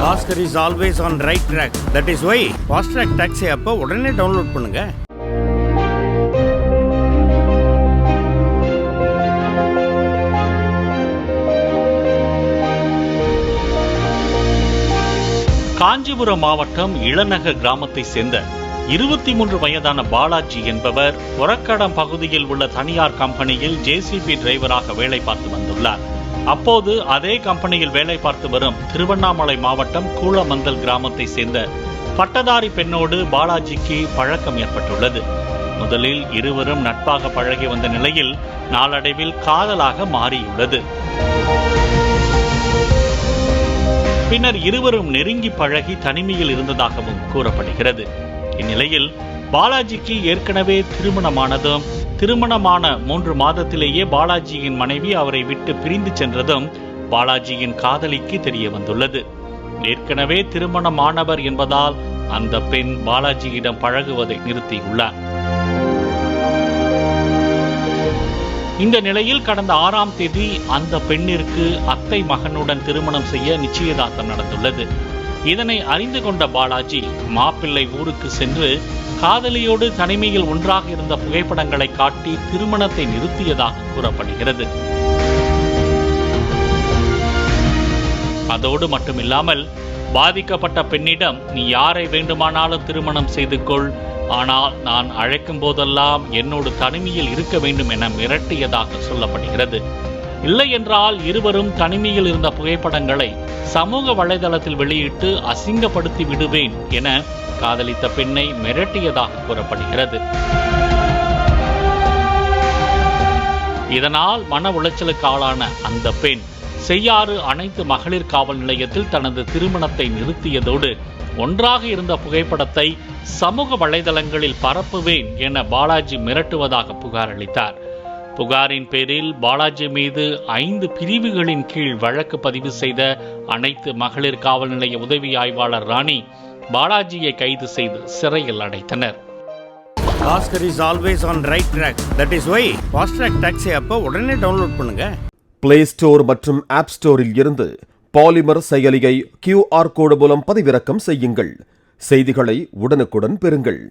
Oscar is always on right track. That is why Fast Track Taxi app உடனே download பண்ணுங்க. காஞ்சிபுரம் மாவட்டம் இளநகர் கிராமத்தை சேர்ந்த 23 வயதான பாலாஜி என்பவர் ஒரக்கடம் பகுதியில் உள்ள தனியார் கம்பெனியில் ஜேசிபி டிரைவராக வேலை பார்த்து வந்துள்ளார். அப்போது அதே கம்பெனியில் வேலை பார்த்து வரும் திருவண்ணாமலை மாவட்டம் கூளமந்தல் கிராமத்தை சேர்ந்த பட்டதாரி பெண்ணோடு பாலாஜிக்கு பழக்கம் ஏற்பட்டுள்ளது. முதலில் இருவரும் நட்பாக பழகி வந்த நிலையில் நாளடைவில் காதலாக மாறியுள்ளது. பின்னர் இருவரும் நெருங்கி பழகி தனிமையில் இருந்ததாகவும் கூறப்படுகிறது. இந்நிலையில் பாலாஜிக்கு ஏற்கனவே திருமணமானதும் திருமணமான 3 மாதத்திலேயே பாலாஜியின் மனைவி அவரை விட்டு பிரிந்து சென்றதும் பாலாஜியின் காதலிக்கு தெரிய வந்துள்ளது. ஏற்கனவே திருமணமானவர் என்பதால் அந்த பெண் பாலாஜியிடம் பழகுவதை நிறுத்தியுள்ளார். இந்த நிலையில் கடந்த 6ஆம் தேதி அந்த பெண்ணிற்கு அத்தை மகனுடன் திருமணம் செய்ய நிச்சயதார்த்தம் நடந்துள்ளது. இதனை அறிந்து கொண்ட பாலாஜி மாப்பிள்ளை ஊருக்கு சென்று காதலியோடு தனிமையில் ஒன்றாக இருந்த புகைப்படங்களை காட்டி திருமணத்தை நிறுத்தியதாக கூறப்படுகிறது. அதோடு மட்டுமில்லாமல் பாதிக்கப்பட்ட பெண்ணிடம் நீ யாரை வேண்டுமானாலும் திருமணம் செய்து கொள், ஆனால் நான் அழைக்கும் போதெல்லாம் என்னோடு தனிமையில் இருக்க வேண்டும் என மிரட்டியதாக சொல்லப்படுகிறது. இல்லை என்றால் இருவரும் தனிமையில் இருந்த புகைப்படங்களை சமூக வலைதளத்தில் வெளியிட்டு அசிங்கப்படுத்தி விடுவேன் என காதலித்த பெண்ணை மிரட்டியதாக கூறப்படுகிறது. இதனால் மன உளைச்சலுக்கு ஆளான அந்த பெண் செய்யாறு அனைத்து மகளிர் காவல் நிலையத்தில் தனது திருமணத்தை நிறுத்தியதோடு ஒன்றாக இருந்த புகைப்படத்தை சமூக வலைதளங்களில் பரப்புவேன் என பாலாஜி மிரட்டுவதாக புகார் அளித்தார். புகாரின் பேரில் பாலாஜி மீது 5 பிரிவுகளின் கீழ் வழக்கு பதிவு செய்த அனைத்து மகளிர் காவல் நிலைய உதவி ஆய்வாளர் ராணி பாலாஜியை கைது செய்து சிறையில் அடைத்தனர். Oscar is always on right track. That is why Fast Track Taxi app உடனே டவுன்லோட் பண்ணுங்க. பிளே ஸ்டோர் மற்றும் ஆப் ஸ்டோரில் இருந்து பாலிமர் செயலியை QR கோடு மூலம் பதிவிறக்கம் செய்யுங்கள். செய்திகளை உடனுக்குடன் பெறுங்கள்.